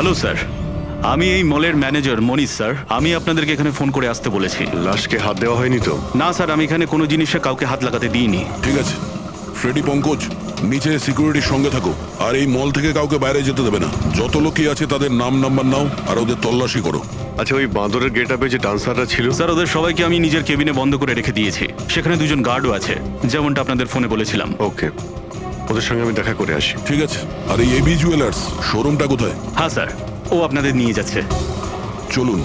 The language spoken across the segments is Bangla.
হ্যালো স্যার, আমি এই মলের ম্যানেজার মনীষ স্যার। আমি আপনাদেরকে এখানে ফোন করে আসতে বলেছি। লাশকে হাত দেওয়া হয়নি তো? না স্যার, আমি এখানে কোনো জিনিসে কাউকে হাত লাগাতে দিইনি। ঠিক আছে, ফ্রেডি পঙ্কজ নিচে সিকিউরিটির সঙ্গে থাকো, আর এই মল থেকে কাউকে বাইরে যেতে দেবে না। যত লোকই আছে তাদের নাম নাম্বার নাও আর ওদের তল্লাশি করো। আচ্ছা, ওই বাঁদরের গেট আপে যে ডান্সাররা ছিল? স্যার, ওদের সবাইকে আমি নিজের কেবিনে বন্ধ করে রেখে দিয়েছি। সেখানে দুজন গার্ডও আছে, যেমনটা আপনাদের ফোনে বলেছিলাম। ওকে, ওদের সঙ্গে আমি দেখা করে আসি। ঠিক আছে, আর এই এবি জুয়েলার্স শোরুমটা কোথায়? হ্যাঁ স্যার, ও আপনাদের নিয়ে যাচ্ছে। চলুন।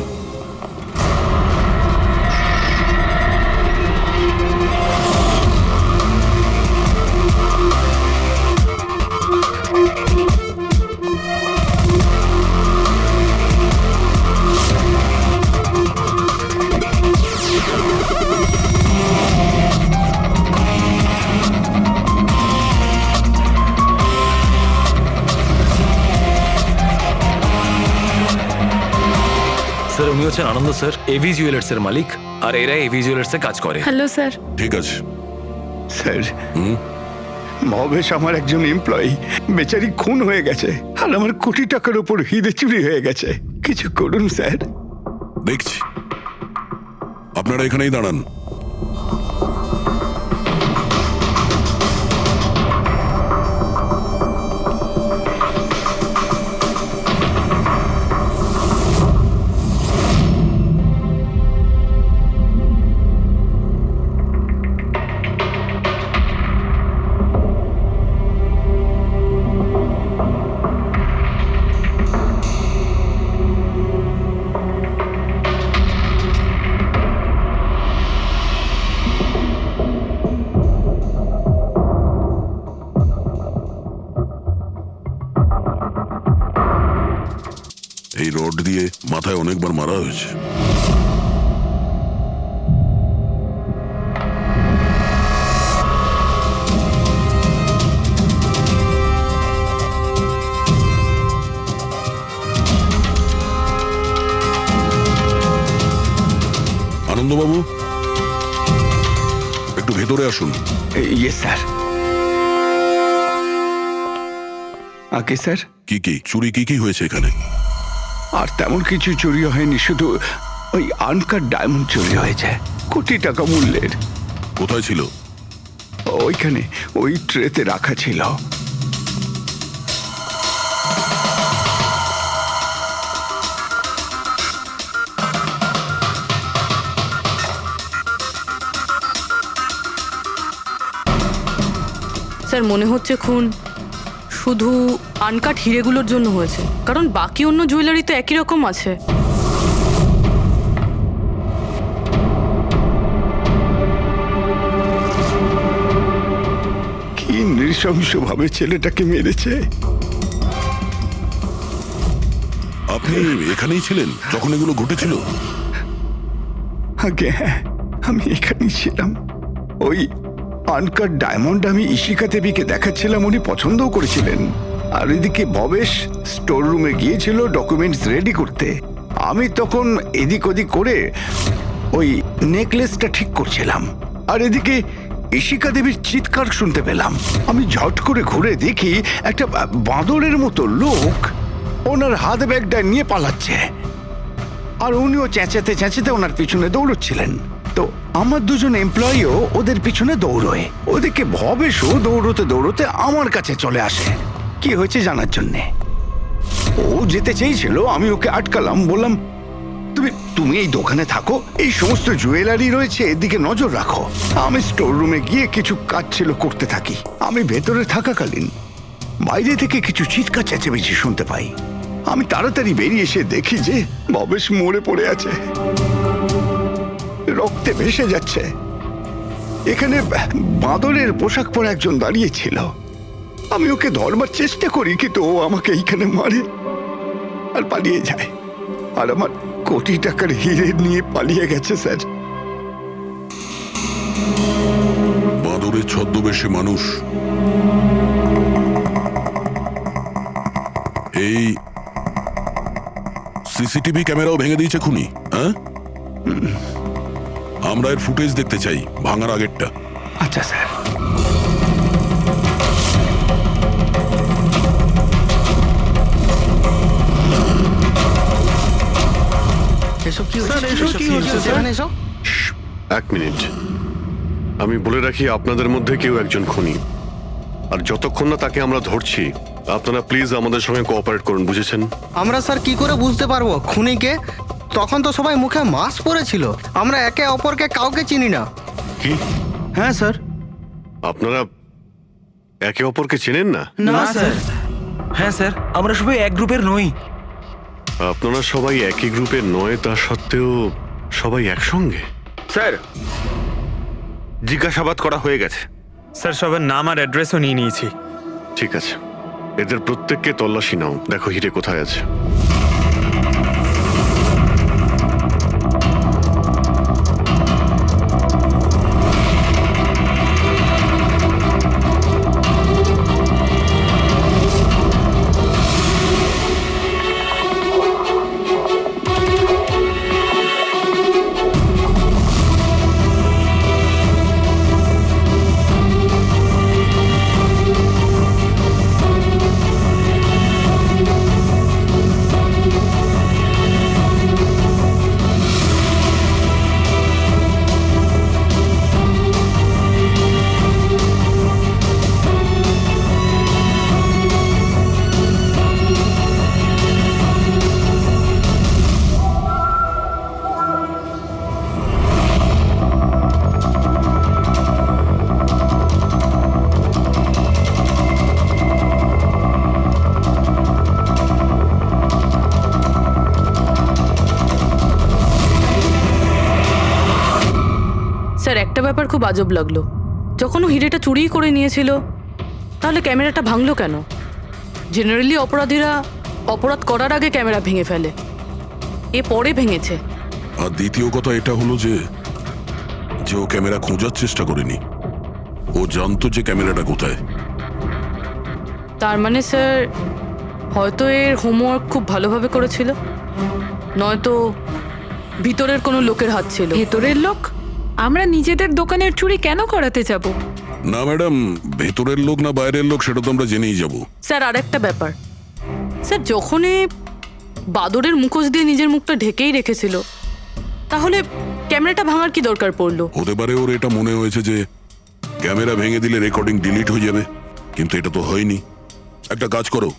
স্যার, উনি হচ্ছেন আনন্দ স্যার, এভি জুয়েলার্স এর মালিক, আর এরা এভি জুয়েলার্স এ কাজ করে। Hello sir. ঠিক আছে। স্যার, মহেশ আমার একজন এমপ্লয়ি, বেচারি খুন হয়ে গেছে, আর আমার কোটি টাকার উপর হিরে চুরি হয়ে গেছে। কিছু করুন স্যার। দেখছি, আপনারা এখানেই দাঁড়ান। এই রড দিয়ে মাথায় অনেকবার মারা হয়েছে। আনন্দবাবু, একটু ভেতরে আসুন। ইয়ে স্যার। আগে স্যার, কি চুরি কি হয়েছে এখানে? আর তেমন কিছু চুরি হয়নি, শুধু ওই আনকাট ডায়মন্ড চুরি হয়েছে, কোটি টাকা মূল্যের। কোথায় ছিল? ওইখানে ওই ট্রেতে রাখা ছিল। স্যার, মনে হচ্ছে খুন শুধু আনকাট হিরেগুলোর জন্য হয়েছে, কারণ বাকি অন্য জুয়েলারি তো একই রকম আছে। কি নৃশংসভাবে ছেলেটাকে মেরেছে। আপনি এখানেই ছিলেন যখন এগুলো ঘটেছিল? আগে হ্যাঁ, আমি এখানেই ছিলাম। ওই আনকাট ডায়মন্ড আমি ইশিকা দেবীকে দেখাচ্ছিলাম, উনি পছন্দও করেছিলেন। আর এদিকে ভবেশ স্টোর রুমে গিয়েছিল ডকুমেন্টস রেডি করতে। আমি তখন এদিক ওদিক করে ওই নেকলেসটা ঠিক করছিলাম, আর এদিকে ইশিকা দেবীর চিৎকার শুনতে পেলাম। আমি ঝট করে ঘুরে দেখি একটা বাঁদরের মতো লোক ওনার হাত ব্যাগটা নিয়ে পালাচ্ছে, আর উনিও চেঁচাতে চেঁচাতে ওনার পিছনে দৌড়চ্ছিলেন। তো আমার দুজন এমপ্লয়িও ওদের পিছনে দৌড়োয়। ওদিকে ভবেশও দৌড়তে দৌড়তে আমার কাছে চলে আসে কি হয়েছে জানার জন্যে। ও যেতে চেয়েছিল, আমি ওকে আটকালাম, বললাম তুমি এই দোকানে থাকো, এই সমস্ত জুয়েলারি রয়েছে, এদিকে নজর রাখো। আমি স্টোর রুমে গিয়ে কিছু কাজ ছিল করতে থাকি। আমি ভেতরে থাকাকালীন বাইরে থেকে কিছু চিৎকার চেঁচামেচি শুনতে পাই। আমি তাড়াতাড়ি বেরিয়ে এসে দেখি যে ভবেশ মরে পড়ে আছে, রক্তে ভেসে যাচ্ছে। এখানে বাঁদরের পোশাক পরা একজন দাঁড়িয়ে ছিল। আমি ওকে ধরবার চেষ্টা করি, কিন্তু ও আমাকে এইখানে মারে আর পালিয়ে যায়। আর আমার কোটি টাকার হিরে নিয়ে পালিয়ে গেছে স্যার। বাঁদরের ছদ্মবেশে মানুষ। এই সিসিটিভি ক্যামেরাও ভেঙে দিয়েছে খুনি, হ্যাঁ? আমরা এর ফুটেজ দেখতে চাই, ভাঙার আগেরটা। আচ্ছা স্যার। এসব কি হচ্ছে এখানে এসব? এক মিনিট, আমি বলে রাখি আপনাদের মধ্যে কেউ একজন খুনি, আর যতক্ষণ না তাকে আমরা ধরছি আপনারা প্লিজ আমাদের সঙ্গে কোঅপারেট করুন, বুঝেছেন? আমরা স্যার কি করে বুঝতে পারবো খুনিকে? তখন তো সবাই মুখে মাস্ক পরেছিল, আমরা একে অপরকে কাউকে চিনি না। কি? হ্যাঁ স্যার। আপনারা একে অপরকে চেনেন না? না স্যার। হ্যাঁ স্যার, আমরা সবাই এক গ্রুপের নই। আপনারা সবাই একই গ্রুপের নয়, তা সত্ত্বেও সবাই একসঙ্গে? স্যার, জিজ্ঞাসাবাদ করা হয়ে গেছে। স্যার সবার নাম আর অ্যাড্রেসও নিয়ে নিয়েছি। ঠিক আছে, এদের প্রত্যেককে তল্লাশি নাও, দেখো হিরে কোথায় আছে। স্যার একটা ব্যাপার খুব আজব লাগলো, যখন ও হিরেটা চুরিই করে নিয়েছিল তাহলে ক্যামেরাটা ভাঙলো কেন? জেনারেলি অপরাধীরা অপরাধ করার আগে ক্যামেরা ভেঙে ফেলে, এ পরে ভেঙেছে। আর দ্বিতীয় কথা এটা হলো যে ও ক্যামেরা খোঁজার চেষ্টা করেনি, ও জানতো যে ক্যামেরাটা কোথায়। তার মানে স্যার হয়তো এর হোমওয়ার্ক খুব ভালোভাবে করেছিল, নয়তো ভিতরের কোনো লোকের হাত ছিল। ভেতরের লোক? আমরা নিজেদের দোকানের চুরি কেন করাতে যাব? না ম্যাডাম, ভেতরের লোক না বাইরের লোক সেটা তো আমরা জেনেই যাব। স্যার আরেকটা ব্যাপার, স্যার যখনই বাদরের মুখোশ দিয়ে নিজের মুখটা ঢেকেই রেখেছিল, তাহলে ক্যামেরাটা ভাঙার কি দরকার পড়লো? হতে পারে ওর এটা মনে হয়েছে যে ক্যামেরা ভেঙে দিলে রেকর্ডিং ডিলিট হয়ে যাবে, কিন্তু এটা তো হয়নি। একটা কাজ করো,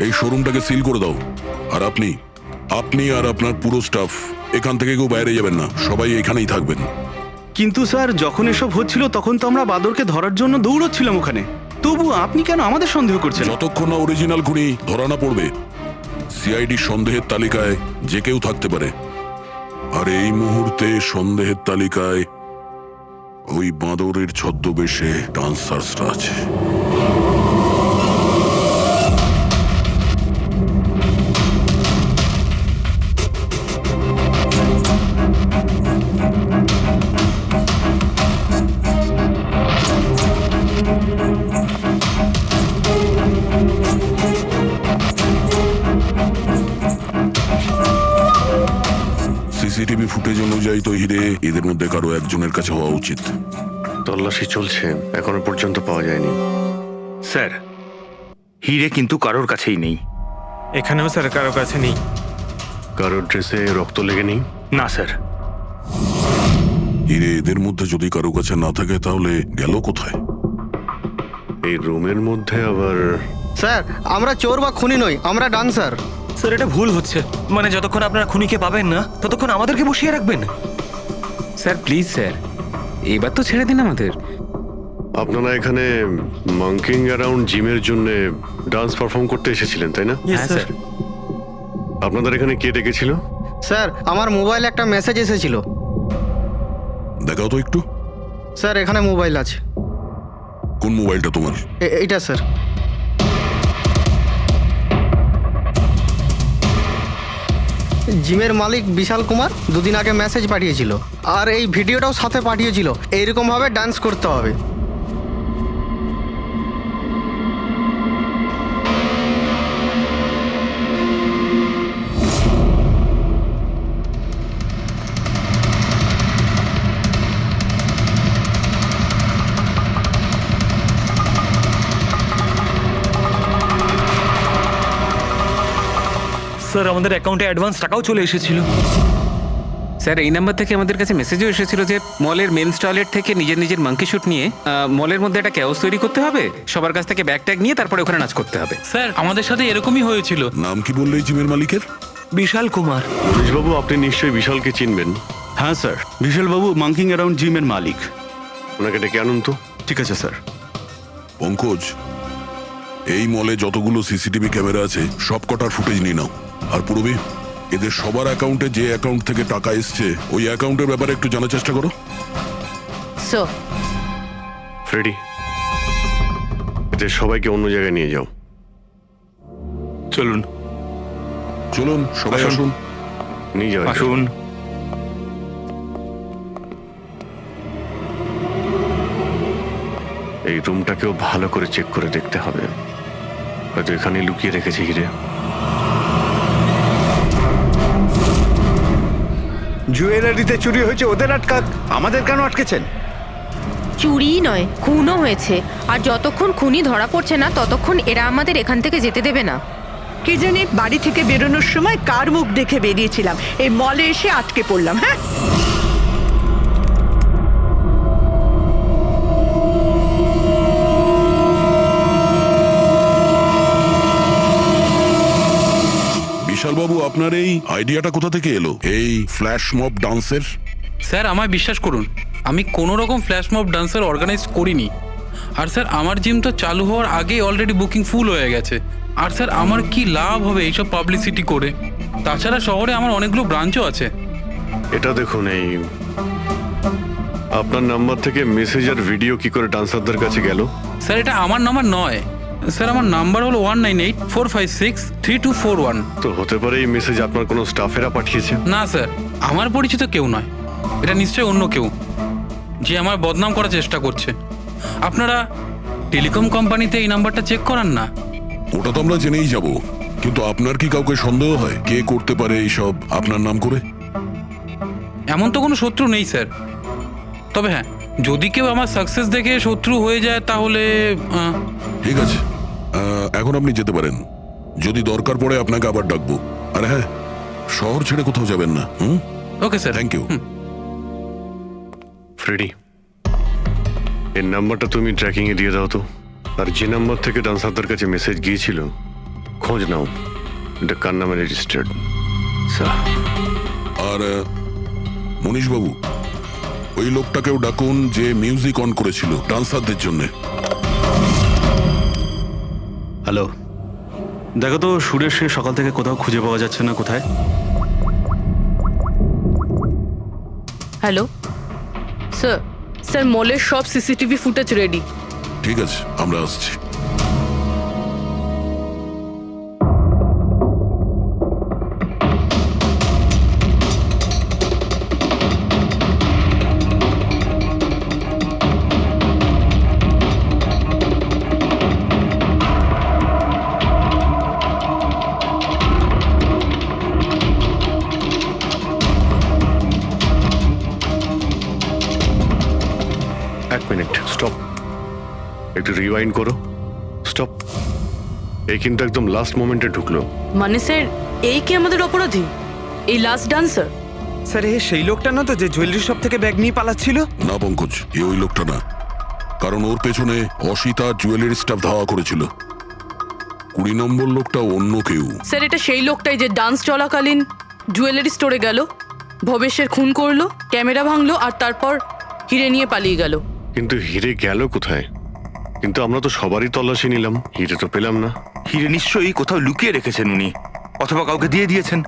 এই শোরুমটাকে সিল করে দাও, আর আপনি আর আপনার পুরো স্টাফ এখান থেকে কেউ বাইরে যাবেন না, সবাই এখানেই থাকবেন। কিন্তু স্যার যখন এসব হচ্ছিল তখন তো আমরা বাদরকে ধরার জন্য দৌড়চ্ছিলাম ওখানে, তবু আপনি কেন আমাদের সন্দেহ করছেন? যতক্ষণ না অরিজিনাল খুনি ধরা না পড়বে, সিআইডি সন্দেহের তালিকায় যে কেউ থাকতে পারে, আর এই মুহূর্তে সন্দেহের তালিকায় ওই বাঁদরের ছদ্মবেশে ডান্সার্সরা আছে। সিসিটিভি ফুটেজ অনুযায়ী তো হিরে এদের মধ্যে কারো একজনের কাছে হওয়া উচিত। তল্লাশি চলছে, এখনো পর্যন্ত পাওয়া যায়নি। স্যার, হিরে কিন্তু কারোর কাছেই নেই। এখানেও স্যার কারো কাছে নেই। কারোর ড্রেসে রক্ত লেগে নেই? না স্যার। হিরে এদের মধ্যে যদি কারো কাছে না থাকে তাহলে গেল কোথায়? এই রুমের মধ্যে আবার? স্যার আমরা চোর বা খুনি নই, আমরা ডান্সার। স্যার এটা ভুল হচ্ছে, মানে যতক্ষণ আপনারা খুনিকে পাবেন না ততক্ষণ আমাদেরকে বসিয়ে রাখবেন। স্যার প্লিজ স্যার, এবার তো ছেড়ে দিন আমাদের। আপনারা এখানে মাঙ্কিং অ্যারাউন্ড জিমের জন্য ডান্স পারফর্ম করতে এসেছিলেন, তাই না? হ্যাঁ স্যার। আপনাদের এখানে কে ডেকেছিল? স্যার আমার মোবাইলে একটা মেসেজ এসেছিল। দেখাও তো একটু। স্যার এখানে মোবাইল আছে। কোন মোবাইলটা তোমার? এইটা স্যার। জিমের মালিক বিশাল কুমার দুদিন আগে মেসেজ পাঠিয়েছিল, আর এই ভিডিওটাও সাথে পাঠিয়েছিল, এইরকম ভাবে ডান্স করতে হবে। স্যার আমাদের অ্যাকাউন্টে অ্যাডভান্স টাকাও চলে এসেছিল। স্যার এই নাম্বার থেকে আমাদের কাছে মেসেজও এসেছিল যে মলের মেন্স টয়লেট থেকে নিজের নিজের মাঙ্কি শুট নিয়ে মলের মধ্যে একটা ক্যাওস তৈরি করতে হবে, সবার কাছ থেকে ব্যাগ ট্যাগ নিয়ে তারপরে ওখানে নাচ করতে হবে। স্যার আমাদের সাথে এরকমই হয়েছিল। নাম কি বললে এই জিমের মালিকের? বিশাল কুমার। মনীষবাবু, আপনি নিশ্চয়ই বিশালকে চিনবেন। হ্যাঁ স্যার, বিশালবাবু মাঙ্কিং অ্যারাউন্ড জিমের মালিক। ওনাকে ডেকে আনুন তো। ঠিক আছে স্যার। পঙ্কজ, এই মলে যতগুলো সিসিটিভি ক্যামেরা আছে সব কটার ফুটেজ নিয়ে নাও। আর পূর্বে এদের সবার অ্যাকাউন্টে যে অ্যাকাউন্ট থেকে টাকা এসছে ওই অ্যাকাউন্টের ব্যাপারে একটু জানার চেষ্টা করো। স্যার, ফ্রেডি, এদের সবাইকে অন্য জায়গায় নিয়ে যাও। চলুন চলুন সবাই আসুন। নিয়ে যাও। আসুন। এই রুমটাকেও ভালো করে চেক করে দেখতে হবে, হয়তো এখানে লুকিয়ে রেখেছে হিরে। জুয়েলারিতে চুরি হয়েছে, ওদের আটকাক, আমাদের কেন আটকেছেন? চুরিই নয়, খুনও হয়েছে। আর যতক্ষণ খুনি ধরা পড়ছে না ততক্ষণ এরা আমাদের এখান থেকে যেতে দেবে না। কে জানে বাড়ি থেকে বেরোনোর সময় কার মুখ দেখে বেরিয়েছিলাম, এই মলে এসে আটকে পড়লাম। হ্যাঁ, বিশালবাবু, আপনার এই আইডিয়াটা কোথা থেকে এলো, এই ফ্ল্যাশ মব ডান্সের? স্যার আমায় বিশ্বাস করুন, আমি কোনো রকম ফ্ল্যাশ মব ডান্সার অর্গানাইজ করিনি। আর স্যার আমার জিম তো চালু হওয়ার আগেই অলরেডি বুকিং ফুল হয়ে গেছে। আর স্যার আমার কি লাভ হবে এইসব পাবলিসিটি করে? তাছাড়া শহরে আমার অনেকগুলো ব্রাঞ্চও আছে। এটা দেখুন, এই আপনার নাম্বার থেকে মেসেজ আর ভিডিও কি করে ডান্সারদের কাছে গেল? স্যার এটা আমার নাম্বার নয়, স্যার আমার নাম্বার হলো 1984563241। তো হতে পারে এই মেসেজ আপনার কোনো স্টাফেরা পাঠিয়েছে। না স্যার, আমার পরিচিত কেউ নয়, এটা নিশ্চয়ই অন্য কেউ যে আমার বদনাম করার চেষ্টা করছে। আপনারা টেলিকম কোম্পানিতে এই নাম্বারটা চেক করান না? ওটা তো আমরা জেনেই যাব, কিন্তু আপনার কি কাউকে সন্দেহ হয় কে করতে পারে এইসব আপনার নাম করে? এমন তো কোনো শত্রু নেই স্যার, তবে হ্যাঁ যদি কেউ আমার সাকসেস দেখে শত্রু হয়ে যায় তাহলে ঠিক আছে, এখন আপনি যেতে পারেন। যদি দরকার পড়ে আপনাকে আবার ডাকবো। আর হ্যাঁ, শহর ছেড়ে কোথাও যাবেন না। Okay sir. Thank you. Freddy, এর নাম্বারটা তুমি ট্র্যাকিং এ দিয়ে দাও তো। আর যে নাম্বার থেকে ডান্সারদের কাছে মেসেজ গিয়েছিল খোঁজ নাও, এটা কার নামে রেজিস্টার্ড। আর মনীষবাবু, ওই লোকটাকেও ডাকুন যে মিউজিক অন করেছিল ডান্সারদের জন্য। হ্যালো, দেখো তো সুরেশকে সকাল থেকে কোথাও খুঁজে পাওয়া যাচ্ছে না। কোথায়? হ্যালো স্যার, স্যার মলের সব সিসিটিভি ফুটেজ রেডি। ঠিক আছে, আমরা আসছি। এক মিনিট, স্টপ, একটু রিওয়াইন্ড করো। স্টপ। এই কিন্তু একদম লাস্ট মোমেন্টে ঢুকলো। মানে স্যার এই কি আমাদের অপরাধী, এই লাস্ট ডান্সার? স্যার এ সেই লোকটা না তো যে জুয়েলারি শপ থেকে ব্যাগ নিয়ে পালাচ্ছিল? না পঙ্কজ, এ ওই লোকটা না, কারণ ওর পেছনে অসিতা জুয়েলারি স্টাফ ধাওয়া করেছিল। 20 নম্বর লোকটা অন্য কেউ। স্যার এটা সেই লোকটাই যে ডান্স চলাকালীন জুয়েলারি স্টোরে গেল, ভবেশের খুন করলো, ক্যামেরা ভাঙলো আর তারপর হিরে নিয়ে পালিয়ে গেল। কিন্তু হিরে গেল কোথায়? কিন্তু আমরা তো সবারই তল্লাশি নিলাম, হিরে তো পেলাম না। হিরে নিশ্চয়ই কোথাও লুকিয়ে রেখেছেন উনি, অথবা কাউকে দিয়ে দিয়েছেন।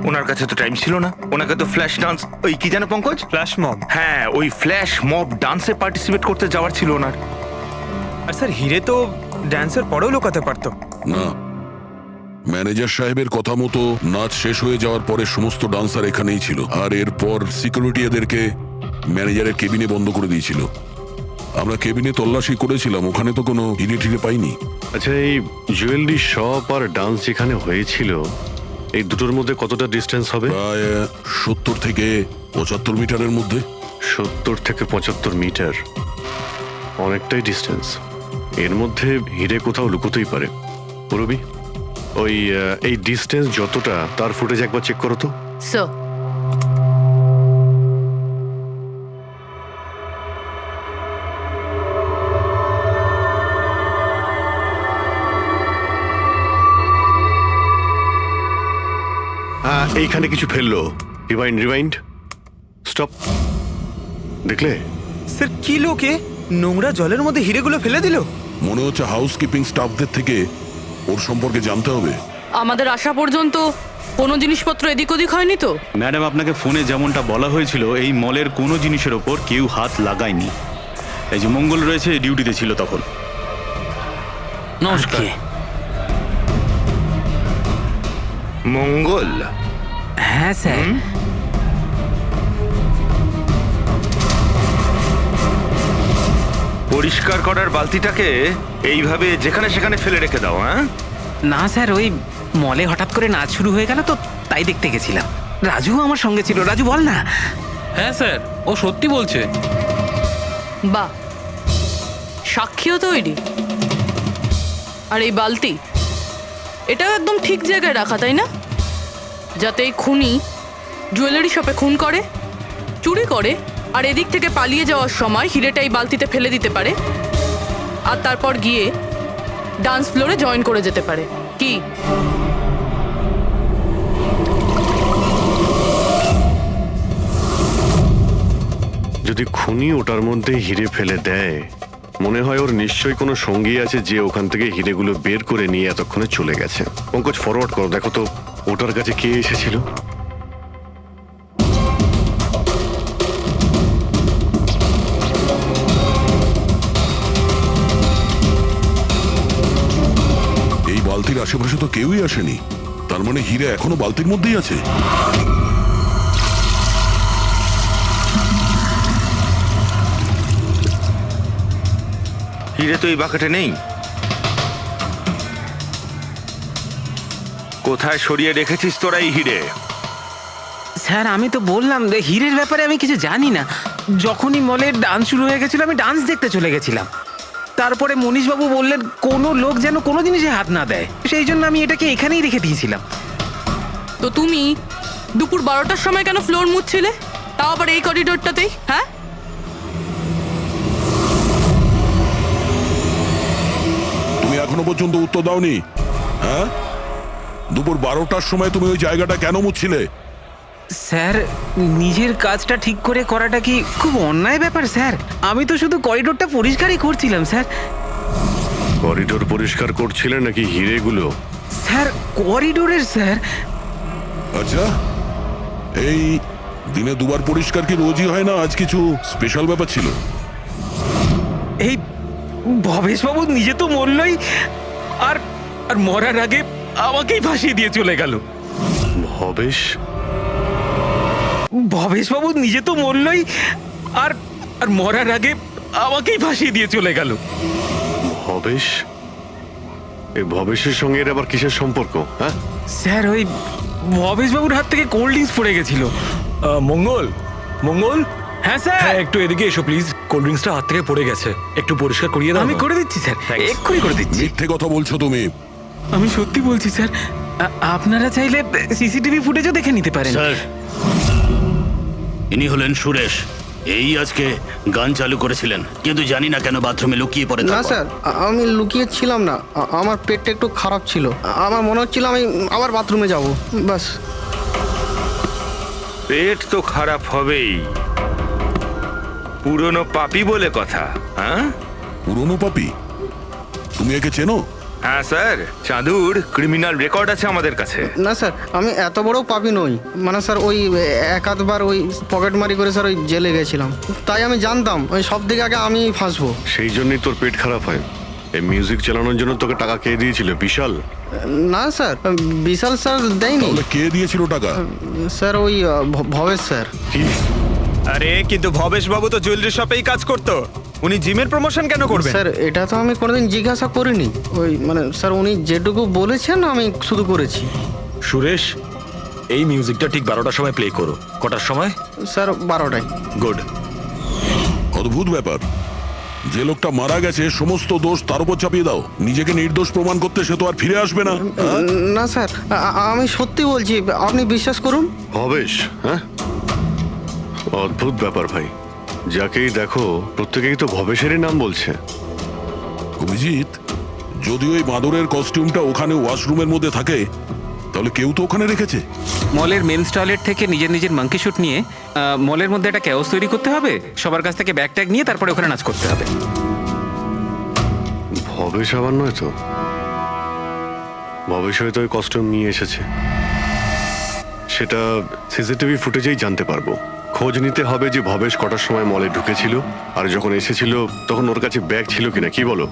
ওনার কাছে তো টাইম ছিল না, ওনাকে তো ফ্ল্যাশ ডান্স, ওই কি জানো পঙ্কজ, ফ্ল্যাশ মব। হ্যাঁ ওই ফ্ল্যাশ মব ডান্সে পার্টিসিপেট করতে যাওয়ার ছিল ওনার। আর স্যার হিরে তো ড্যান্সের পরেও লুকাতে পারতো। না, ম্যানেজার সাহেবের কথা মতো নাচ শেষ হয়ে যাওয়ার পরে সমস্ত ডান্সার এখানেই ছিল, আর এরপর সিকিউরিটি এদেরকে ম্যানেজারের কেবিনে বন্ধ করে দিয়েছিল। আমরা কেবিনে তল্লাশি করেছিলাম, ওখানে তো কোনো হিরে টিরে পাইনি। আচ্ছা, এই জুয়েলারি শপ আর ডান্স যেখানে হয়েছিল এই দুটোর মধ্যে কতটা ডিস্টেন্স হবে? প্রায় 70 থেকে 75 মিটারের মধ্যে। 70 থেকে 75 মিটার, অনেকটাই ডিস্টেন্স। এর মধ্যে হিরে কোথাও লুকোতেই পারে। পুরবি, ওই এই ডিস্টেন্স যতটা তার ফুটেজ একবার চেক করো তো। স্যার এইখানে কিছু ফেললো। Rewind stop. দেখলে? স্যার কি লোকে নোংরা জলের মধ্যে হিরেগুলো ফেলে দিল? মনে হচ্ছে হাউসকিপিং স্টাফদের থেকে ওর সম্পর্কে জানতে হবে। আমাদের আসা পর্যন্ত কোনো জিনিসপত্র এদিক ওদিক হয়নি তো? ম্যাডাম, আপনাকে ফোনে যেমনটা বলা হয়েছিল, এই মলের কোনো জিনিসের ওপর কেউ হাত লাগায়নি। এই যে মঙ্গল রয়েছে, ডিউটিতে ছিল তখন। নমস্কার। মঙ্গল? হ্যাঁ স্যার। পরিষ্কার করার বালতিটাকে এইভাবে যেখানে সেখানে ফেলে রেখে দাও, হ্যাঁ? না স্যার, ওই মলে হঠাৎ করে নাচ শুরু হয়ে গেল তো, তাই দেখতে গেছিলাম। রাজু আমার সঙ্গে ছিল। রাজু বল না। হ্যাঁ স্যার, ও সত্যি বলছে। বাহ, সাক্ষীও তৈরি। আর এই বালতি, এটাও একদম ঠিক জায়গায় রাখা, তাই না? যাতে এই খুনি জুয়েলারি শপে খুন করে, চুরি করে, আর এদিক থেকে পালিয়ে যাওয়ার সময় হিরেটা এই বালতিতে ফেলে দিতে পারে, আর তারপর গিয়ে ডান্স ফ্লোরে জয়েন করে যেতে পারে। কি? যদি খুনি ওটার মধ্যে হিরে ফেলে দেয়, মনে হয় ওর নিশ্চয়ই কোনো সঙ্গী আছে যে ওখান থেকে হিরেগুলো বের করে নিয়ে এতক্ষণে চলে গেছে। পঙ্কজ, ফরওয়ার্ড করো, দেখো তো ওটার কাছে কে এসেছিল। এই বালতির আশেপাশে তো কেউই আসেনি, তার মানে হিরে এখনো বালতির মধ্যেই আছে। হিরে তো এই বাকেটে নেই। কোথায় সরিয়ে রেখেছিস তোরা এই হিরে? স্যার আমি তো বললাম যে হীরের ব্যাপারে আমি কিছু জানি না। যখনই মলের ডান্স শুরু হয়ে গেছিল আমি ডান্স দেখতে চলে গেছিলাম। তারপরে মনীশবাবু বললেন কোনো লোক যেন কোনো জিনিসে হাত না দেয়, সেই জন্য আমি এটাকে এখানেই রেখে দিয়েছিলাম। তো তুমি দুপুর 12টার সময় কেন ফ্লোর মুছছিলে, তাও আবার এই করিডোরটাতেই? হ্যাঁ, তুমি এখনো পর্যন্ত উত্তর দাওনি। হ্যাঁ, দুপুর 12টার সময় তুমি ওই জায়গাটা কেন মুছছিলে? স্যার নিজের কাজটা ঠিক করে করাটা কি খুব অন্যায় ব্যাপার স্যার? আমি তো শুধু করিডোরটা পরিষ্কারই করছিলাম স্যার। করিডোর পরিষ্কার করছিলেন নাকি হিরেগুলো? স্যার করিডোরের স্যার। আচ্ছা, এই দিনে দুবার পরিষ্কার কি রোজই হয় না? আজ কিছু স্পেশাল ব্যাপার ছিল? এই ভবেশবাবু নিজে তো মরলই, আর আর মরার আগে আমাকেই ফাঁসিয়ে দিয়ে চলে গেল। ভবেশবাবু নিজে তো মরলই, আর আর মরার আগে আমাকেই ফাঁসিয়ে দিয়ে চলে গেল। ভবেশ? এই ভবেশের সঙ্গে এর আবার কিসের সম্পর্ক? হ্যাঁ স্যার, ওই ভবেশবাবুর হাত থেকে কোল্ড ড্রিঙ্কস পড়ে গেছিল। মঙ্গল, মঙ্গল। হ্যাঁ স্যার। হ্যাঁ, একটু এদিকে এসো প্লিজ। কোল্ড ড্রিঙ্কসটা হাত থেকে পড়ে গেছে, একটু পরিষ্কার করিয়ে দাও। আমি করে দিচ্ছি স্যার, এক্ষুনি করে দিচ্ছি। মিথ্যে কথা বলছো তুমি। আমি সত্যি বলছি স্যার। আপনারা চাইলে সিসিটিভি ফুটেজও দেখে নিতে পারেন। স্যার, ইনি হলেন সুরেশ। এই আজকে গান চালু করেছিলেন, কিন্তু জানি না কেন বাথরুমে লুকিয়ে পড়ে। না স্যার, আমি লুকিয়ে ছিলাম না। আমার পেটটা একটু খারাপ ছিল, আমার মনে হচ্ছিল আমি আবার বাথরুমে যাব, বাস। পেট তো খারাপ হবেই, পুরনো পাপি বলে কথা। হ্যাঁ, পুরনো পাপি? তুমি একে চেনো? হ্যাঁ স্যার, চাঁদুর ক্রিমিনাল রেকর্ড আছে আমাদের কাছে। না স্যার, আমি এত বড় পাপি নই। মানে স্যার ওই এক আধবার ওই পকেটমারি করে স্যার ওই জেলে গেছিলাম, তাই আমি জানতাম ওই সব থেকে আগে আমি ফাঁসবো। সেই জন্যই তোর পেট খারাপ হয়। এই মিউজিক চালানোর জন্য তোকে টাকা কে দিয়েছিল? বিশাল? না স্যার, বিশাল স্যার দেয়নি। তাহলে কে দিয়েছিল টাকা? স্যার ওই ভবেশ স্যার। কি? আরে কিন্তু ভবেশ বাবু তো জুয়েলারি শপেই কাজ করতো, উনি জিমের প্রমোশন কেন করবেন? স্যার এটা তো আমি কোনোদিন জিজ্ঞাসা করিনি। ওই মানে স্যার উনি যেটুকু বলেছেন আমি শুধু করেছি। সুরেশ, এই মিউজিকটা ঠিক 12টার সময় প্লে করো। কটার সময়? স্যার 12টায়। গুড। অদ্ভুত ব্যাপার, যে লোকটা মারা গেছে সমস্ত দোষ তার উপর চাপিয়ে দাও। নিজেকে নির্দোষ প্রমাণ করতে সে তো আর ফিরে আসবে না। না স্যার, আমি সত্যি বলছি, আপনি বিশ্বাস করুন। ভবেশ? হ্যাঁ, অদ্ভুত ব্যাপার ভাই। যাকেই দেখো প্রত্যেকেই তো ভবেশেরই নাম বলছে। অভিজিৎ, যদি ওই বাঁদরের কস্টিউমটা ওখানে ওয়াশরুমের মধ্যে থাকে তাহলে কেউ তো ওখানে রেখেছে। মলের মেন্স টয়লেট থেকে নিজের নিজের মাঙ্কি শুট নিয়ে মলের মধ্যে একটা ক্যাওস তৈরি করতে হবে, সবার কাছ থেকে ব্যাগ ট্যাগ নিয়ে তারপরে ওখানে নাচ করতে হবে। ভবেশ আবার নয় তো? ভবেশ হয়তো ওই কস্টিউম নিয়ে এসেছে, সেটা সিসিটিভি ফুটেজেই জানতে পারবো। খোঁজ নিতে হবে যে ভবেশ কটার সময় মলে ঢুকেছিল, আর যখন এসেছিল তখন ওর কাছে ব্যাগ ছিল কিনা। কি বলো?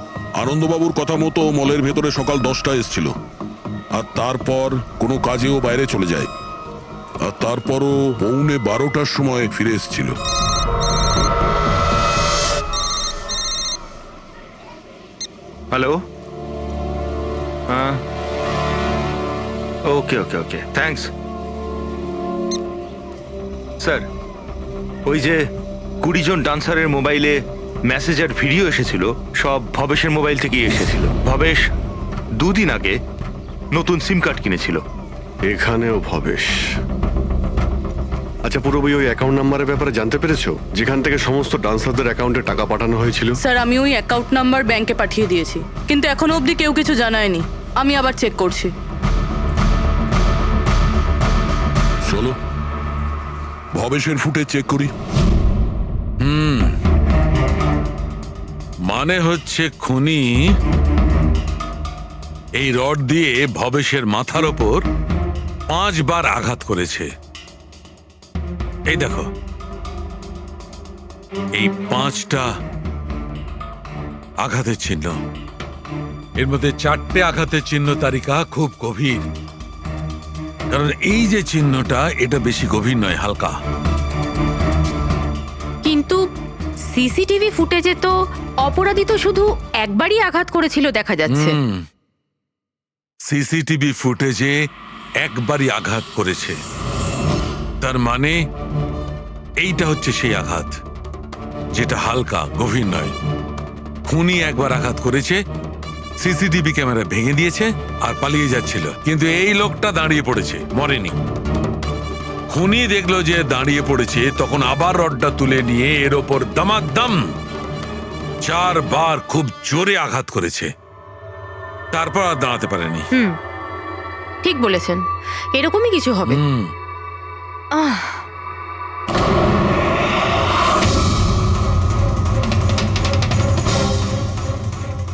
আনন্দবাবুর কথা মতো মলের ভেতরে সকাল 10টায় এসেছিল, আর তারপর কোনো কাজেও বাইরে চলে যায়, আর তারপরও 11:15টার সময় ফিরে এসেছিল। হ্যালো, হ্যাঁ, ওকে ওকে ওকে, থ্যাঙ্কস স্যার। ওই যে 20 জন ডান্সারের মোবাইলে মেসেজ আর ভিডিও এসেছিল, সব ভবেশের মোবাইল থেকেই এসেছিল। ভবেশ 2 দিন আগে নতুন সিম কার্ড কিনেছিল। এখানেও ভবেশ। আচ্ছা, পুরোপুরি ওই অ্যাকাউন্ট নাম্বারের ব্যাপারে জানতে পেরেছো, যেখান থেকে সমস্ত ডান্সারদের অ্যাকাউন্টে টাকা পাঠানো হয়েছিল? স্যার আমি ওই অ্যাকাউন্ট নাম্বার ব্যাংকে পাঠিয়ে দিয়েছি, কিন্তু এখনো অবধি কেউ কিছু জানায়নি। আমি আবার চেক করছি। চলো ভবেশের ফুটে চেক করি। মানে হচ্ছে খুনি এই রড দিয়ে ভবেশের মাথার ওপর 5 বার আঘাত করেছে। এই দেখো, এই 5টা আঘাতের চিহ্ন, এর মধ্যে 4টে আঘাতের চিহ্ন তারিকা খুব গভীর, কারণ এই যে চিহ্নটা এটা বেশি গভীর নয়, হালকা। কিন্তু সিসিটিভি ফুটেজে তো অপরাধী তো শুধু একবারই আঘাত করেছিল দেখা যাচ্ছে। সিসিটিভি ফুটেজে একবারই আঘাত করেছে, তার মানে এইটা হচ্ছে সেই আঘাত যেটা হালকা, গভীর নয়। খুনি একবার আঘাত করেছে, সিসিটিভি ক্যামেরা ভেঙে দিয়েছে আর পালিয়ে যাচ্ছিল, কিন্তু এই লোকটা দাঁড়িয়ে পড়েছে, মরেনি। খুনি দেখলো যে দাঁড়িয়ে পড়েছে, তখন আবার রডটা তুলে নিয়ে এর ওপর দামাকদম 4 বার খুব জোরে আঘাত করেছে, তারপর আর দাঁড়াতে পারেনি। ঠিক বলেছেন, এরকমই কিছু হবে।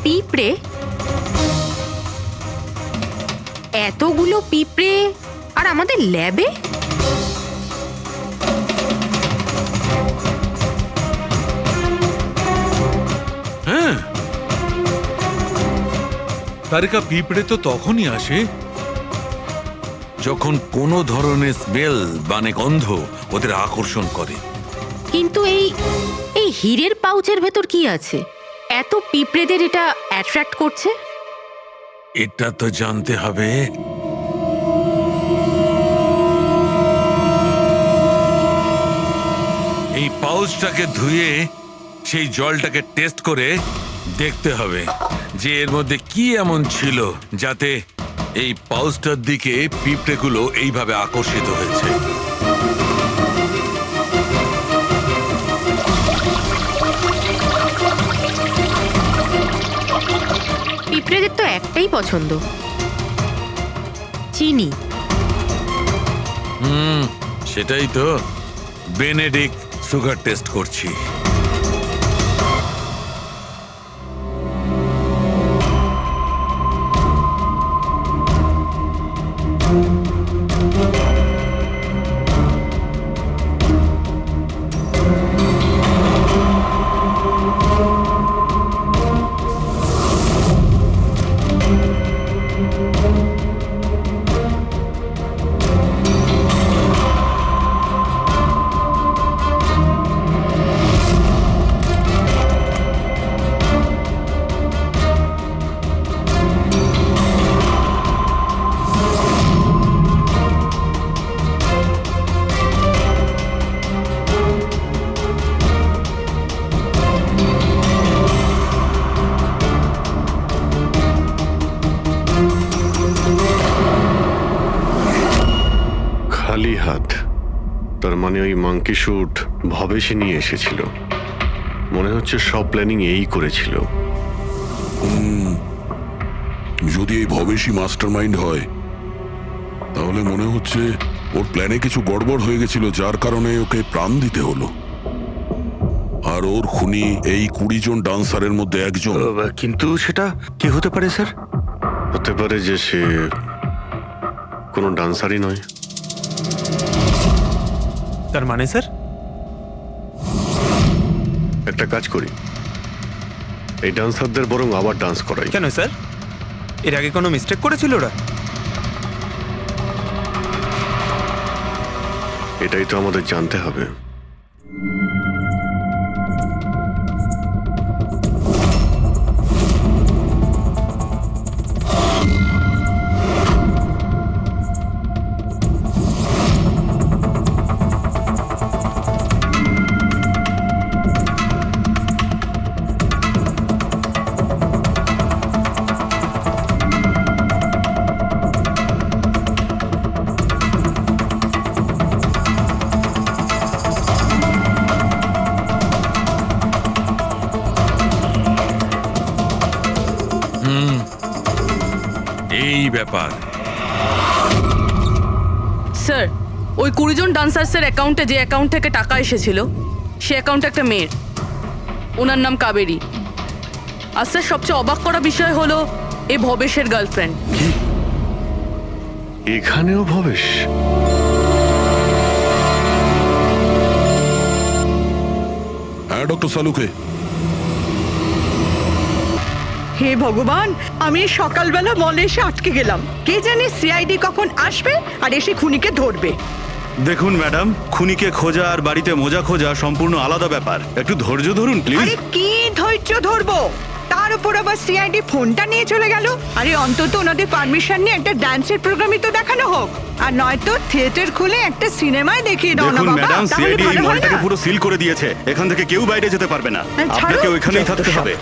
পিঁপড়ে, এতগুলো পিঁপড়ে আর আমাদের ল্যাবে? হ্যাঁ, তারিকা, পিঁপড়ে তো তখনই আসে যখন কোনো ধরনের স্মেল মানে গন্ধ ওদের আকর্ষণ করে। কিন্তু এই হীরের পাউচের ভেতর কি আছে এত পিঁপড়েদের এটা অ্যাট্রাক্ট করছে? এটা তো জানতে হবে। এই পাউচটাকে ধুয়ে সেই জলটাকে টেস্ট করে দেখতে হবে যে এর মধ্যে কি এমন ছিল যাতে এই পাউচটার দিকে পিঁপড়েগুলো এইভাবে আকর্ষিত হয়েছে। পিঁপড়েদের তো একটাই পছন্দ, চিনি। সেটাই তো, বেনেডিক্ট সুগার টেস্ট করছি। খালি হাত, তার মানে ওই মাঙ্কি শুট ভবেশে নিয়ে এসেছিল। মনে হচ্ছে সব প্ল্যানিং এই করেছিল। যদি এই ভবেশই মাস্টার মাইন্ড হয়, তাহলে মনে হচ্ছে ওর প্ল্যানে কিছু গড়বড় হয়ে গেছিল, যার কারণে ওকে প্রাণ দিতে হলো। আর ওর খুনি এই 20 জন ডান্সারের মধ্যে একজন। কিন্তু সেটা কি হতে পারে স্যার? হতে পারে যে সে কোনো ডান্সারই নয়। তার মানে স্যার? একটা কাজ করি, এই ডান্সারদের বরং আবার ডান্স করাই। কেন স্যার? এর আগে কোনো মিস্টেক করেছিল ওরা? এটাই তো আমাদের জানতে হবে। এই ব্যাপার। স্যার, ওই 20 জন ডান্সার্সের অ্যাকাউন্টে যে অ্যাকাউন্ট থেকে টাকা এসেছিল, সে অ্যাকাউন্টে একটা মেয়ের, ওনার নাম কাবেরী। আর স্যার, সবচেয়ে অবাক করা বিষয় হলো এ ভবেশের গার্লফ্রেন্ড। এখানেও ভবেশ? হ্যাঁ ডক্টর সালুকে। হে ভগবান, আমি সকালবেলা মলে এসে আটকে গেলাম। কে জানে সিআইডি কখন আসবে আর এসে খুনিকে ধরবে। দেখুন ম্যাডাম, খুনিকে খোঁজা আর বাড়িতে মোজা খোঁজা সম্পূর্ণ আলাদা ব্যাপার। একটু ধৈর্য ধরুন প্লিজ। আরে কি ধৈর্য ধরবো? তার উপর আবার সিআইডি ফোনটা নিয়ে চলে গেল। আরে অন্তত ওনাদের পারমিশন নিয়ে একটা ডান্সের প্রোগ্রামই তো দেখানো হোক, আর নয়তো থিয়েটার খুলে একটা সিনেমায় দেখিয়ে দাও না দেখুন বাবা, ম্যাডাম, তাহলে সিআইডি এই ভালো হয় মলটাকে না? পুরো সিল করে দিয়েছে। এখান থেকে কেউ বাইরে যেতে পারবে না। ছাড়ো, আপনাকে ওইখানেই যত থাকতে সব। হবে।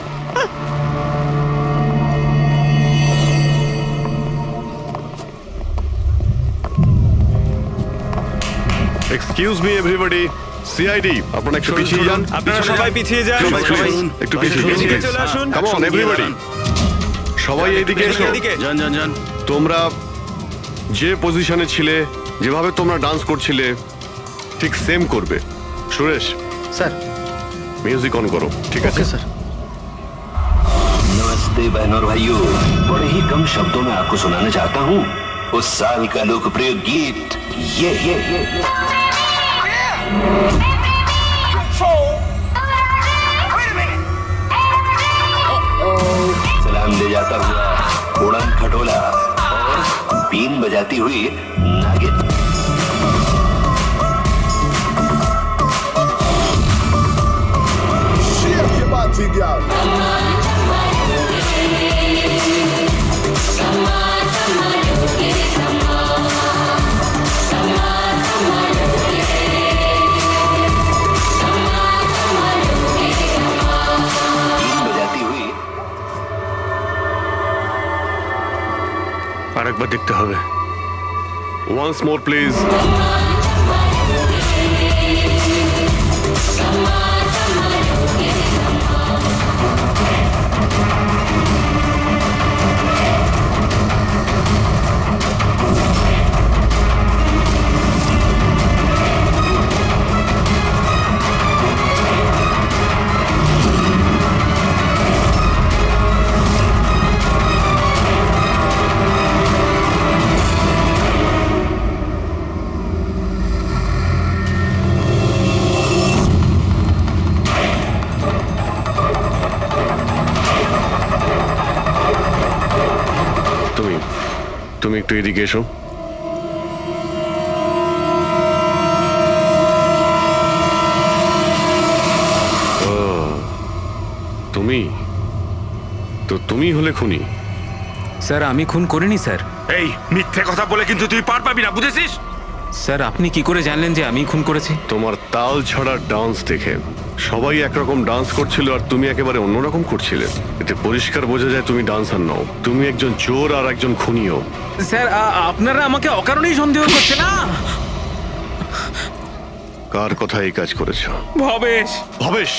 এক্সকিউজ মি এভরিবডি, সিআইডি আপনারা একটু পিছিয়ে যান। আপনারা সবাই পিছিয়ে যান। সবাই একটু পিছিয়ে যান। পিছিয়ে চলে আসুন। কাম অন এভরিবডি, সবাই এইদিকে এসো। এদিকে। যান যান যান। তোমরা যে পজিশনে ছিলে, যেভাবে তোমরা ডান্স করছিলে, ঠিক সেম করবে। সুরেশ স্যার। মিউজিক অন করো। ঠিক আছে স্যার। नमस्ते बहनों और भाइयों, बड़े ही कम शब्दों में आपको सुनाना चाहता हूँ उस साल का लोकप्रिय गीत ये सलाम ले जाता हुआ उड़न खटोला और बीन बजाती हुई नागिन। আরেকবার দেখতে হবে। Once more please. তুমি একটু এদিকে এসো। তুমি তো তুমি হলে খুনি? স্যার, আমি খুন করিনি স্যার। এই মিথ্যে কথা বলে কিন্তু তুই পার পাবি না, বুঝেছিস? স্যার, আপনি কি করে জানলেন যে আমি খুন করেছি? তোমার তাল ছড়া ডান্স দেখে সবাই একরকম ডান্স করছিল আর তুমি একেবারে অন্যরকম করছিলে। এতে পরিষ্কার বোঝা যায় তুমি ডান্সার নও, তুমি একজন চোর আর একজন খুনিও। স্যার, আপনারা আমাকে অকারণেই সন্দেহ করছে না? কার কথা এই কাজ করেছ? ভবেশ। ভবেশ?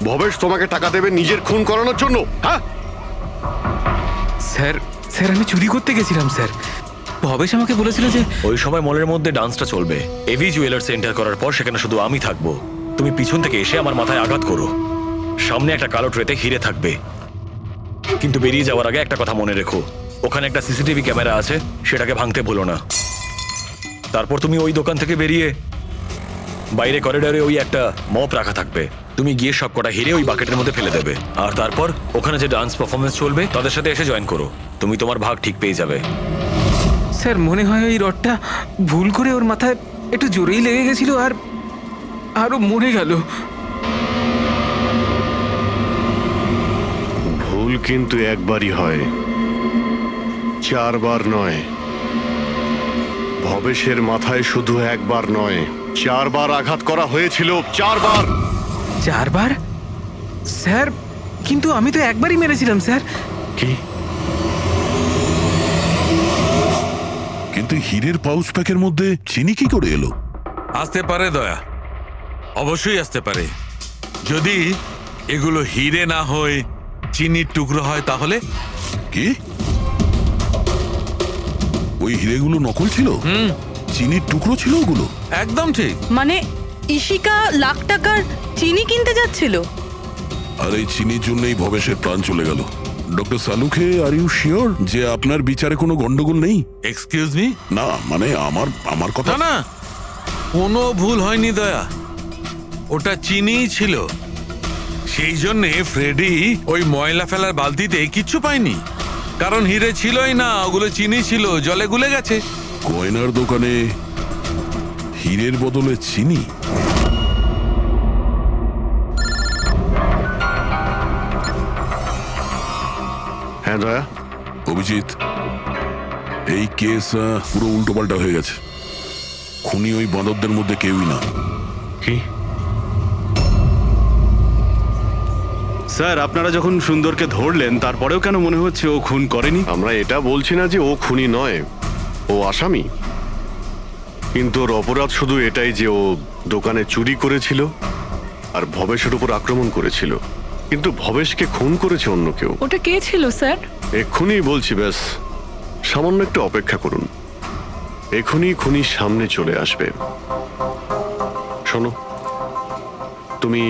ভবেশ তোমাকে টাকা দেবে নিজের খুন করানোর জন্য? হ্যাঁ স্যার, স্যার আমি চুরি করতে গেছিলাম স্যার। ভবেশ আমাকে বলেছিল যে ওই সময় মলের মধ্যে ডান্সটা চলবে। এভি জুয়েলার্স এন্টার করার পর সেখানে শুধু আমি থাকবো। তুমি পিছন থেকে এসে আমার মাথায় আঘাত করো। সামনে একটা কালো ট্রেতে হিরে থাকবে, কিন্তু বেরিয়ে যাওয়ার আগে একটা কথা মনে রেখো, ওখানে একটা সিসিটিভি ক্যামেরা আছে, সেটাকে ভাঙতে ভুলো না। তারপর তুমি ওই দোকান থেকে বেরিয়ে বাইরে করিডোরে ওই একটা মপ রাখা থাকবে, তুমি গিয়ে সব কটা হিরে ওই বাকেটের মধ্যে ফেলে দেবে। আর তারপর ওখানে যে ডান্স পারফরমেন্স চলবে তাদের সাথে এসে জয়েন করো, তুমি তোমার ভাগ ঠিক পেয়ে যাবে। স্যার মনে হয় ওই রডটা ভুল করে ওর মাথায় একটু জোরেই লেগে গেছিল আর আরো মরে গেল। ভুল কিন্তু একবারই হয়, 4 বার নয়। ভবেশের মাথায় শুধু একবার নয়, 4 বার আঘাত করা হয়েছিল, 4 বার। 4 বার? স্যার কিন্তু আমি তো একবারই মেরেছিলাম স্যার। কি? কিন্তু হীরের পাউচ প্যাকের মধ্যে চিনি কি করে এলো? আসতে পারে দয়া, অবশ্যই আসতে পারে। যদি এগুলো হিরে না হয়ে চিনির টুকরো হয় তাহলে? কি? ওই হিরেগুলো নকল ছিল? চিনির টুকরো ছিল ওগুলো? একদম ঠিক। মানে ইশিকা লাখ টাকার চিনি কিনতে যাচ্ছিল? আর এই চিনির জন্যই ভবেশের প্রাণ চলে গেল। Doctor Salunkhe, are you sure যে আপনার বিচারে কোনো গন্ডগোল নেই? Excuse me? না মানে আমার কথা না, কোনো ভুল হয়নি দয়া, ওটা চিনিই ছিল। সেই জন্যে ফ্রেডি ওই ময়লা ফেলার বালতিতে কিচ্ছু পায়নি, কারণ হিরে ছিলই না, ওগুলো চিনি ছিল, জলে গুলে গেছে। গয়নার দোকানে হীরের বদলে চিনি? হ্যাঁ দয়া। অভিজিৎ, এই কেস পুরো উল্টোপাল্টা হয়ে গেছে। খুনি ওই বাঁদরদের মধ্যে কেউই না। কি? স্যার আপনারা যখন সুন্দরকে ধরলেন তারপরেও কেন মনে হচ্ছে ও খুন করেনি? আমরা এটা বলছি না যে ও খুনি নয়, ও আসামি। কিন্তু ওর অপরাধ শুধু এটাই যে ও দোকানে চুরি করেছিল আর ভবেশের উপর আক্রমণ করেছিল, কিন্তু ভবেশকে খুন করেছে অন্য কেউ। ওটা কে ছিল স্যার? এক্ষুনি বলছি, ব্যাস সামান্য একটু অপেক্ষা করুন, এখনই খুনি সামনে চলে আসবে। শোনো, তুমি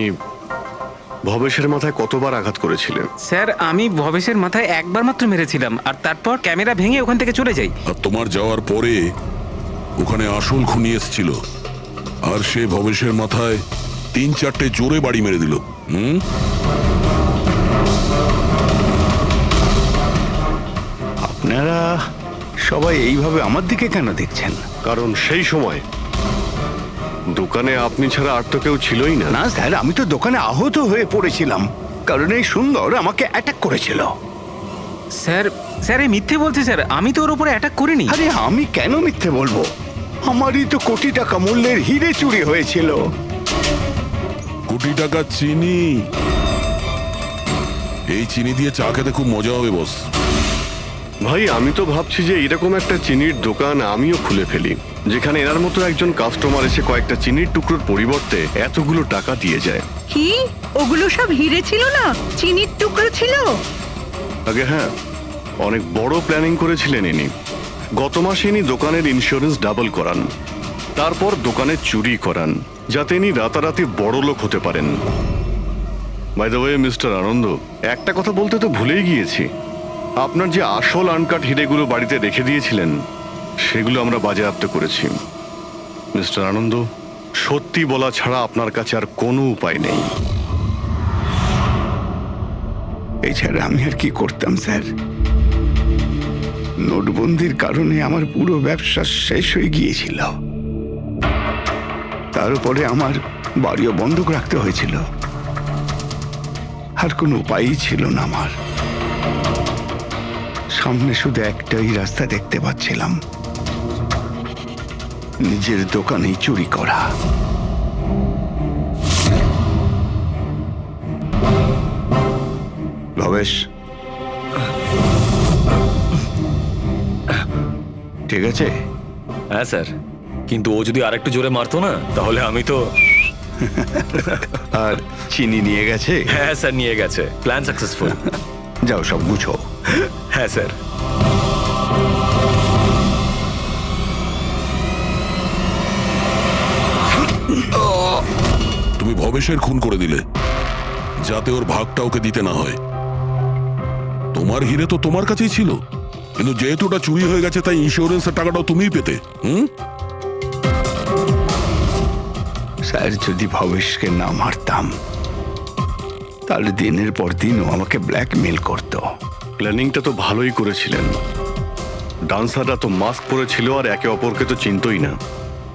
ভবেশের মাথায় কতবার আঘাত করেছিলে? স্যার আমি ভবেশের মাথায় একবার মাত্র মেরেছিলাম, আর তারপর ক্যামেরা ভেঙে ওখান থেকে চলে যাই। আর তোমার যাওয়ার পরে ওখানে আসল খুনি এসেছিল, আর সে ভবেশের মাথায় 3-4টে জোরে বাড়ি মেরে দিল। আপনারা সবাই এইভাবে আমার দিকে কেন দেখছেন? কারণ সেই সময় দোকানে আপনি ছাড়া আর তো কেউ ছিলই না। না স্যার, আমি তো দোকানে আহত হয়ে পড়েছিলাম, কারণ এই সুন্দর আমাকে অ্যাটাক করেছিল। স্যার স্যার এই মিথ্যে বলছে স্যার, আমি তো ওর উপরে অ্যাটাক করিনি। আরে আমি কেন মিথ্যে বলবো? আমারই তো কোটি টাকা মূল্যের হিরে চুরি হয়েছিল। কোটি টাকা চিনি? এই চিনি দিয়ে চা খেতে খুব মজা হবে বস। ভাই আমি তো ভাবছি যে এরকম একটা চিনির দোকান আমিও খুলে ফেলি, যেখানে এনার মতো একজন কাস্টমার এসে কয়েকটা চিনির টুকরোর পরিবর্তে এতগুলো টাকা দিয়ে যায়। কি ওগুলো সব হিরে ছিল না, চিনির টুকরো ছিল? আগে হ্যাঁ, অনেক বড় প্ল্যানিং করেছিলেন ইনি। গত মাসে ইনি দোকানের ইন্স্যুরেন্স ডাবল করান, তারপর দোকানে চুরি করান, যাতে ইনি রাতারাতি বড় লোক হতে পারেন। বাই দ্য ওয়ে মিস্টার আনন্দ, একটা কথা বলতে তো ভুলেই গিয়েছি, আপনার যে আসল আনকাট হিরেগুলো বাড়িতে রেখে দিয়েছিলেন সেগুলো আমরা বাজেয়াপ্ত করেছি। মিস্টার আনন্দ, সত্যি বলা ছাড়া আপনার কাছে আর কোনো উপায় নেই। এছাড়া আমি আর কি করতাম স্যার? নোটবন্দির কারণে আমার পুরো ব্যবসা শেষ হয়ে গিয়েছিল, তার উপরে আমার বাড়িও বন্ধক রাখতে হয়েছিল। আর কোনো উপায়ই ছিল না আমার। সামনে শুধু একটাই রাস্তা দেখতে পাচ্ছিলাম, নিজের দোকানেই চুরি করা। ভবেশ, ঠিক আছে? হ্যাঁ স্যার, কিন্তু ও যদি আরেকটু জোরে মারতো না তাহলে আমি তো। আর চিনি নিয়ে গেছে? হ্যাঁ স্যার নিয়ে গেছে, প্ল্যান সাকসেসফুল। যাও সব গুছো। হ্যাঁ স্যার। ভবেশের খুন করে দিলে যাতে ওর ভাগটা ওকে দিতে না হয়। তোমার হিরে তো তোমার কাছেই ছিল, কিন্তু যেহেতু ওটা চুরি হয়ে গেছে তাই ইন্স্যুরেন্সের টাকাটাও তুমিই পেতে। স্যার, যদি ভবেশকে না মারতাম তাহলে দিনের পর দিন ও আমাকে ব্ল্যাকমেল করতো। প্ল্যানিংটা তো ভালোই করেছিলেন। ডান্সাররা তো মাস্ক পরেছিল আর একে অপরকে তো চিনতই না।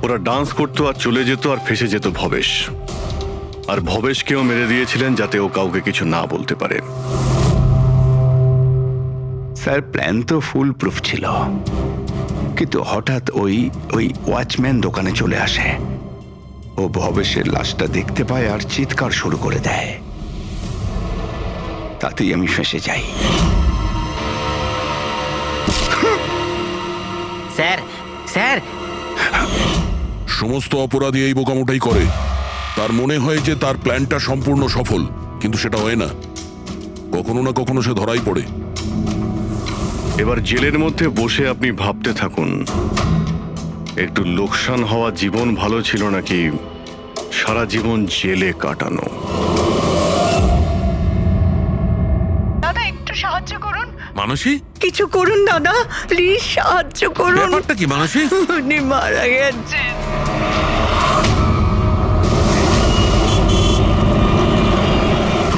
ওরা ডান্স করতো আর চলে যেত আর ফেসে যেত ভবেশ। আর ভবেশকেও মেরে দিয়েছিলেন যাতে ও কাউকে কিছু না বলতে পারে। স্যার, প্ল্যান তো ফুল প্রুফ ছিল, কিন্তু হঠাৎ ওই ওয়াচম্যান দোকানে চলে আসে। ও ভবেশের লাশটা দেখতে পায় আর চিৎকার শুরু করে দেয়। তাতেই আমি ফেঁসে যাই। স্যার স্যার, সমস্ত অপরাধী এই বোকামোটাই করে। তার মনে হয় যে তার প্ল্যানটা সম্পূর্ণ সফল, কিন্তু সেটা হয় না। কখনো না কখনো সে ধরাই পড়ে। এবার জেলের মধ্যে বসে আপনি ভাবতে থাকুন, একটু লোকসান হওয়া জীবন ভালো ছিল নাকি সারা জীবন জেলে কাটানো। দাদা, একটু সাহায্য করুন। মানসী, কিছু করুন দাদা, প্লিজ সাহায্য করুন। ব্যাপারটা কি মানসী? উনি মারা গেছেন।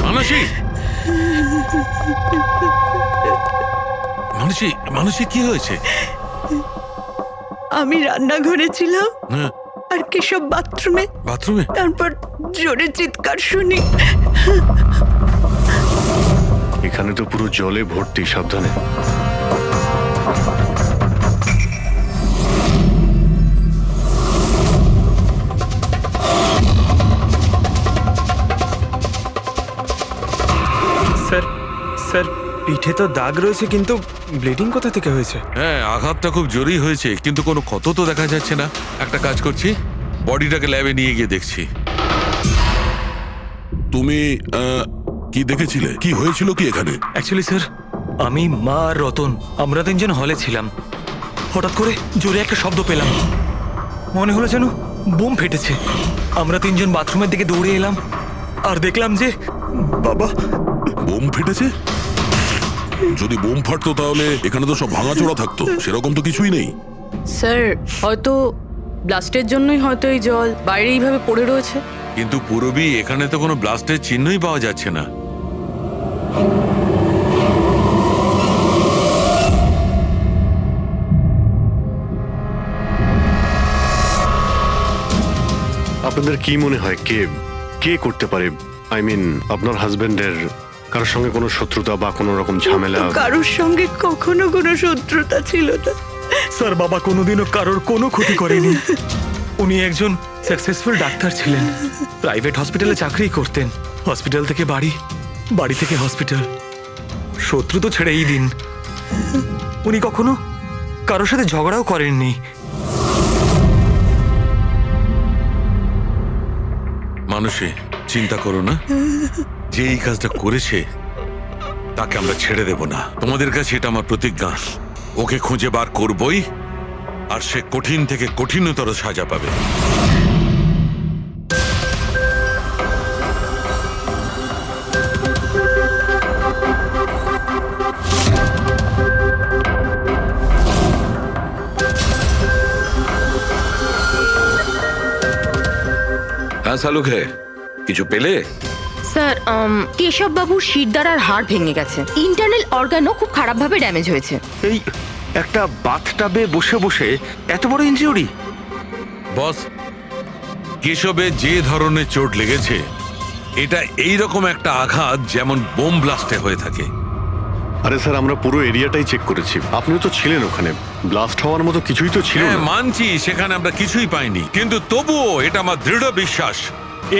মানসী, মানসী, মানসী কি হয়েছে? আমি রান্নাঘরে ছিলাম হ্যাঁ, আর কেশব বাথরুমে। বাথরুমে? তারপর জোরে চিৎকার শুনি। এখানে তো পুরো জলে ভর্তি, সাবধানে। স্যার, স্যার, পিঠে তো দাগ রয়েছে, কিন্তু ব্লিডিং কোথা থেকে হয়েছে? হ্যাঁ, আঘাতটা খুব জোরেই হয়েছে, কিন্তু কোনো ক্ষত তো দেখা যাচ্ছে না। একটা কাজ করছি, বডিটাকে ল্যাবে নিয়ে গিয়ে দেখছি। তুমি কি দেখেছিলে? কি হয়েছিল কি এখানে? অ্যাকচুয়ালি স্যার, আমি, মা আর রতন আমরা তিনজন হলে ছিলাম। হঠাৎ করে জোরে একটা শব্দ পেলাম, মনে হলো যেন বোম ফেটেছে। আমরা তিনজন বাথরুমের দিকে দৌড়ে এলাম আর দেখলাম যে বাবা, বোম ফেটেছে? যদি বোম ফাটতো তাহলে এখানে তো সব ভাঙাচোরা থাকতো, সেরকম তো কিছুই নেই। স্যার, হয়তো ব্লাস্টের জন্যই হয়তো এই জল বাইরে এইভাবে পড়ে রয়েছে। কিন্তু পুরবি, এখানে তো কোনো ব্লাস্টের চিহ্নই পাওয়া যাচ্ছে না। আপনাদের কি মনে হয় কে কে করতে পারে? আই মিন, আপনার হাজবেন্ডের কারোর সঙ্গে কোনো শত্রুতা বা কোনো রকম ঝামেলা? কারোর সঙ্গে কখনো কোনো শত্রুতা ছিল না। স্যার, বাবা কোনোদিনও কারোর কোনো ক্ষতি করেনি। উনি একজন সাকসেসফুল ডাক্তার ছিলেন, প্রাইভেট হসপিটালে চাকরি করতেন। হসপিটাল থেকে বাড়ি, বাড়ি থেকে হসপিটাল। শত্রু তো ছেড়েই দিন, উনি কখনো কারোর সাথে ঝগড়াও করেননি। মানুষে চিন্তা করো না, যে এই কাজটা করেছে তাকে আমরা ছেড়ে দেব না। তোমাদের কাছে এটা আমার প্রতিজ্ঞা। ওকে খুঁজে বার করবই, আর সে কঠিন থেকে কঠিনতর সাজা পাবে। হ্যাঁ শালুক, হে কিছু পেলে? স্যার, কেশব বাবুর শিরদাঁড় আর হাড় ভেঙে গেছে। ইন্টারনাল অর্গানও খুব খারাপভাবে ড্যামেজ হয়েছে। এই একটা বাথটাবে বসে বসে এত বড় ইনজিউরি? বস, কেশবে যে ধরনের চোট লেগেছে, এটা এই রকম একটা আঘাত যেমন বোম ব্লাস্টে হয়ে থাকে। আরে স্যার, আমরা পুরো এরিয়াটাই চেক করেছি, আপনিও তো ছিলেন ওখানে। ব্লাস্ট হওয়ার মতো কিছুই তো ছিল হ্যাঁ, না। মানছি সেখানে আমরা কিছুই পাইনি, কিন্তু তবুও এটা আমার দৃঢ় বিশ্বাস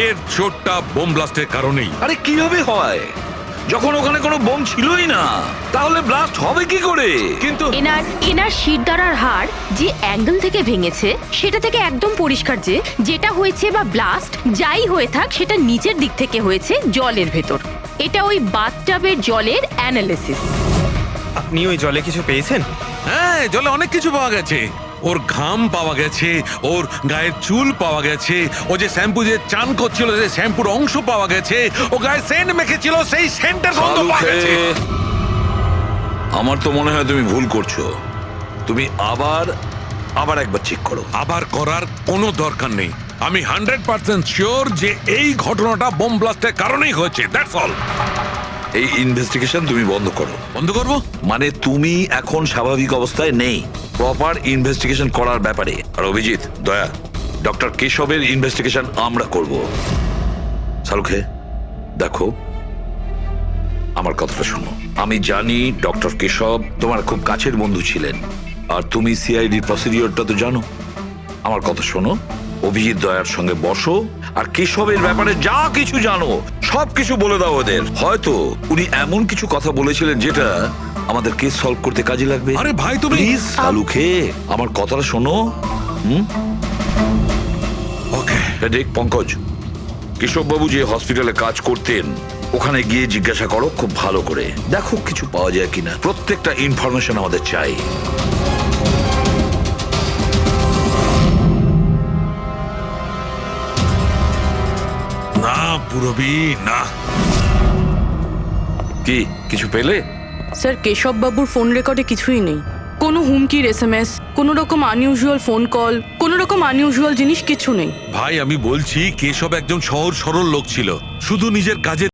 এর চোটটা বোম ব্লাস্টের কারণেই। আরে কিভাবে হয় যখন ওখানে কোনো বোম ছিলই না? তাহলে ব্লাস্ট হবে কি করে? কিন্তু এনার শিরদাঁড় আর হাড় যে অ্যাঙ্গেল থেকে ভেঙেছে সেটা থেকে একদম পরিষ্কার যে যেটা হয়েছে বা ব্লাস্ট যাই হয়ে থাক, সেটা নিচের দিক থেকে হয়েছে, জলের ভেতর। এটা ওই বাথটাবের জলের অ্যানালিসিস। আপনি ওই জলে কিছু পেয়েছেন? হ্যাঁ, জলে অনেক কিছু পাওয়া গেছে। ওর ঘাম পাওয়া গেছে, ওর গায়ের চুল পাওয়া গেছে, ও যে শ্যাম্পু দিয়ে চান করছিল সেই শ্যাম্পুর অংশ পাওয়া গেছে, ও গায়ে সেন্ট মেখেছিল সেই সেন্টের গন্ধ পাওয়া গেছে। আমার তো মনে হয় তুমি ভুল করছো। তুমি আবার একবার চেক করো। আবার করার কোনো দরকার নেই। আমি 100% শিওর যে এই ঘটনাটা বোম ব্লাস্টের কারণেই হয়েছে। That's all. এই ইনভেস্টিগেশন তুমি বন্ধ করো। বন্ধ করবো মানে তুমি এখন স্বাভাবিক অবস্থায় নেই প্রপার ইনভেস্টিগেশন করার ব্যাপারে। আর অভিজিৎ, দয়া, ডক্টর কেশবের ইনভেস্টিগেশন আমরা করব। শালুখে দেখো, আমার কথাটা শোনো। আমি জানি ডক্টর কেশব তোমার খুব কাছের বন্ধু ছিলেন, আর তুমি সিআইডির প্রসিডিওরটা তো জানো। আমার কথা শোনো, অভিজিৎ দয়ার সঙ্গে বসো আর কেশবের ব্যাপারে যা কিছু জানো সব কিছু বলে দাও ওদের। হয়তো উনি এমন কিছু কথা বলেছিলেন যেটা আমাদের কেস সলভ করতে কাজে লাগবে। আরে ভাই তুমি প্লিজ শালুখে আমার কথাটা শোনো। ওকে দেখ পঙ্কজ, কেশববাবু যে হসপিটালে কাজ করতেন ওখানে গিয়ে জিজ্ঞাসা করো খুব ভালো করে, দেখো কিছু পাওয়া যায় কিনা। প্রত্যেকটা ইনফরমেশন আমাদের চাই। না পুরবি না। কি কিছু পেলে? স্যার কেশব বাবুর ফোন রেকর্ডে কিছুই নেই। কোনো হুমকির SMS, কোনো রকম আনইউজুয়াল ফোন কল, কোনো রকম আনইউজুয়াল জিনিস কিছু নেই। ভাই আমি বলছি কেশব একজন সহজ সরল লোক ছিল, শুধু নিজের কাজে